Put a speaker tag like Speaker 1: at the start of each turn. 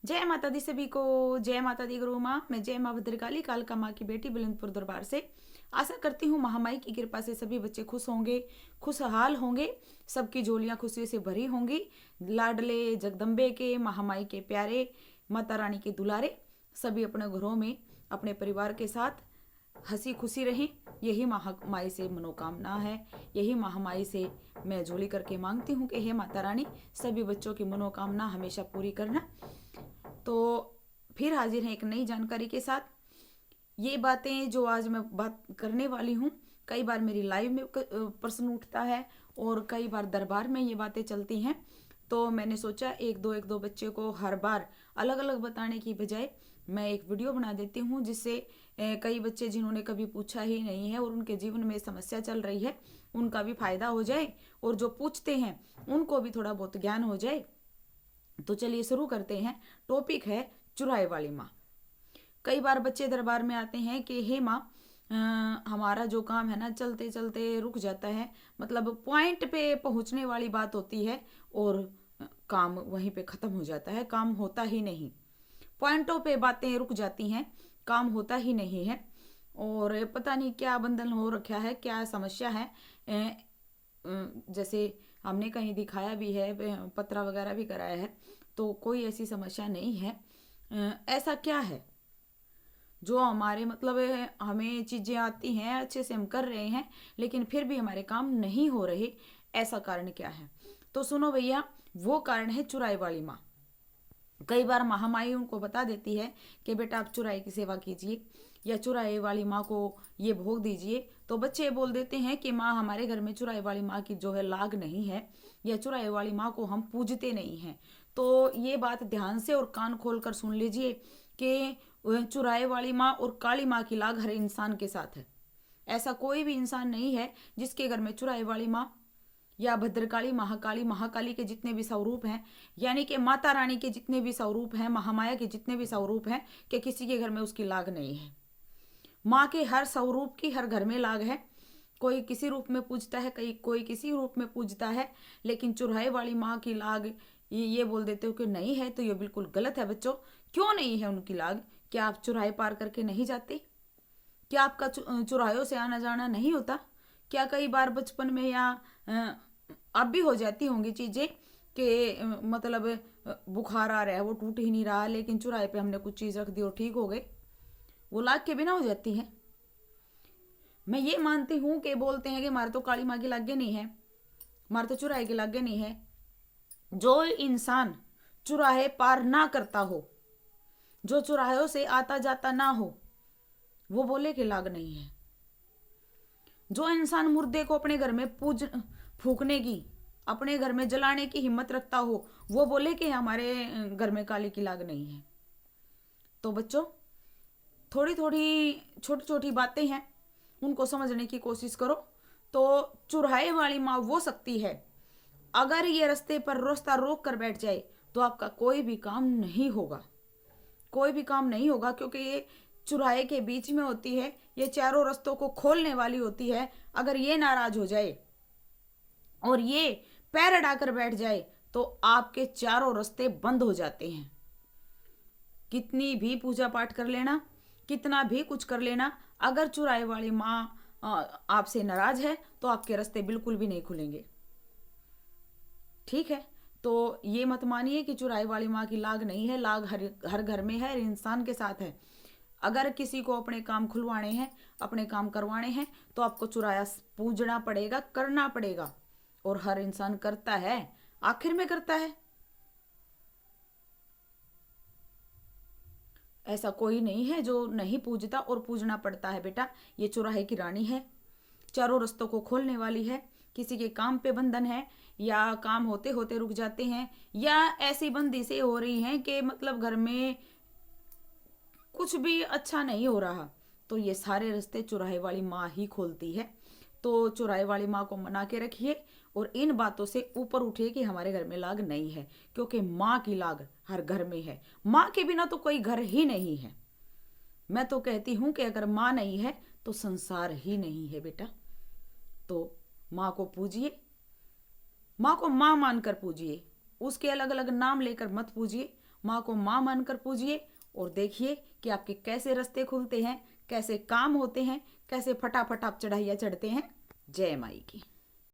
Speaker 1: जय माता दी सभी को। जय माता दी गुरु माँ। मैं जय माँ भद्रकाली कालका माँ की बेटी बुलंदपुर दरबार से आशा करती हूँ महामाई की कृपा से सभी बच्चे खुश होंगे, खुशहाल होंगे, सबकी झोलियाँ खुशी से भरी होंगी। लाडले जगदम्बे के, महामाई के प्यारे, माता रानी के दुलारे सभी अपने घरों में अपने परिवार के साथ हंसी खुशी रहें। यही महामाई से मनोकामना है। यही महामाई से मैं झोली करके मांगती हूँ कि हे माता रानी सभी बच्चों की मनोकामना हमेशा पूरी करना। तो फिर हाजिर हैं एक नई जानकारी के साथ। ये बातें जो आज मैं बात करने वाली हूँ, कई बार मेरी लाइव में प्रश्न उठता है और कई बार दरबार में ये बातें चलती हैं। तो मैंने सोचा एक दो बच्चे को हर बार अलग अलग बताने की बजाय मैं एक वीडियो बना देती हूँ, जिससे कई बच्चे जिन्होंने कभी पूछा ही नहीं है और उनके जीवन में समस्या चल रही है उनका भी फायदा हो जाए और जो पूछते हैं उनको भी थोड़ा बहुत ज्ञान हो जाए। तो चलिए शुरू करते हैं। टॉपिक है चुराए वाली माँ। कई बार बच्चे दरबार में आते हैं कि हे माँ, हमारा जो काम है ना चलते चलते रुक जाता है, मतलब पॉइंट पे पहुंचने वाली बात होती है और काम वहीं पे खत्म हो जाता है, काम होता ही नहीं। पॉइंटों पे बातें रुक जाती हैं, काम होता ही नहीं है और पता नहीं क्या बंधन हो रखा है, क्या समस्या है। जैसे हमने कहीं दिखाया भी है, पत्रा वगैरह भी कराया है, तो कोई ऐसी समस्या नहीं है। ऐसा क्या है जो हमारे मतलब हमें चीज़ें आती हैं, अच्छे से हम कर रहे हैं, लेकिन फिर भी हमारे काम नहीं हो रहे। ऐसा कारण क्या है? तो सुनो भैया, वो कारण है चुराई वाली माँ। कई बार महामाई उनको बता देती है कि बेटा आप चुराई की सेवा कीजिए या चुराई वाली माँ को ये भोग दीजिए। तो बच्चे बोल देते हैं कि माँ हमारे घर में चुराई वाली माँ की जो है लाग नहीं है, या चुराई वाली माँ को हम पूजते नहीं हैं। तो ये बात ध्यान से और कान खोल कर सुन लीजिए कि चुराई वाली माँ और काली माँ की लाग हर इंसान के साथ है। ऐसा कोई भी इंसान नहीं है जिसके घर में चुराई वाली माँ या भद्रकाली, महाकाली, महाकाली के जितने भी स्वरूप हैं, यानी कि माता रानी के जितने भी स्वरूप हैं, महामाया के जितने भी स्वरूप हैं, कि किसी के घर में उसकी लाग नहीं है। माँ के हर स्वरूप की हर घर में लाग है। कोई किसी रूप में पूजता है, कोई किसी रूप में पूजता है, लेकिन चुराहे वाली माँ की लाग ये बोल देते हो कि नहीं है, तो ये बिल्कुल गलत है बच्चों। क्यों नहीं है उनकी लाग? क्या आप चुराहे पार करके नहीं जाते? क्या आपका चुराहों से आना जाना नहीं होता? क्या कई बार बचपन में या अब भी हो जाती होंगी चीज़ें कि मतलब बुखार आ रहा है, वो टूट ही नहीं रहा, लेकिन चुराहे पे हमने कुछ चीज़ रख दी और ठीक हो गई। वो लाग के बिना हो जाती है। मैं ये मानती हूँ कि बोलते हैं कि हमारे तो काली माँ की लागे नहीं है, हमारे तो चुराहे की लागे नहीं है। जो इंसान चुराहे पार ना करता हो, जो चुराहों से आता जाता ना हो, वो बोले कि लाग नहीं है। जो इंसान मुर्दे को अपने घर में पूज फूकने की, अपने घर में जलाने की हिम्मत रखता हो, वो बोले कि हमारे घर में काली की लाग नहीं है। तो बच्चों, थोड़ी थोड़ी छोटी छोटी बातें हैं, उनको समझने की कोशिश करो। तो चुराहे वाली माँ वो सकती है, अगर ये रास्ते पर रास्ता रोक कर बैठ जाए तो आपका कोई भी काम नहीं होगा, कोई भी काम नहीं होगा, क्योंकि ये चुराहे के बीच में होती है, ये चारों रास्तों को खोलने वाली होती है। अगर ये नाराज हो जाए और ये पैर अड़ाकर बैठ जाए तो आपके चारों रास्ते बंद हो जाते हैं। कितनी भी पूजा पाठ कर लेना, कितना भी कुछ कर लेना, अगर चुराए वाली माँ आपसे नाराज है तो आपके रास्ते बिल्कुल भी नहीं खुलेंगे। ठीक है? तो ये मत मानिए कि चुराई वाली माँ की लाग नहीं है। लाग हर हर घर में है, हर इंसान के साथ है। अगर किसी को अपने काम खुलवाने हैं, अपने काम करवाने हैं, तो आपको चुराया पूजना पड़ेगा, करना पड़ेगा। और हर इंसान करता है, आखिर में करता है। ऐसा कोई नहीं है जो नहीं पूजता, और पूजना पड़ता है बेटा। ये चुराहे की रानी है, चारों रास्तों को खोलने वाली है। किसी के काम पे बंधन है, या काम होते होते रुक जाते हैं, या ऐसी बंदिशें हो रही हैं कि मतलब घर में कुछ भी अच्छा नहीं हो रहा, तो ये सारे रास्ते चुराहे वाली माँ ही खोलती है। तो चुराहे वाली माँ को मना के रखिए और इन बातों से ऊपर उठिए कि हमारे घर में लाग नहीं है, क्योंकि माँ की लाग हर घर में है। माँ के बिना तो कोई घर ही नहीं है। मैं तो कहती हूँ कि अगर माँ नहीं है तो संसार ही नहीं है बेटा। तो माँ को पूजिए, माँ को माँ मानकर पूजिए, उसके अलग अलग नाम लेकर मत पूजिए। माँ को माँ मानकर पूजिए और देखिए कि आपके कैसे रास्ते खुलते हैं, कैसे काम होते हैं, कैसे फटाफट आप चढ़ाइयाँ चढ़ते हैं। जय माई की।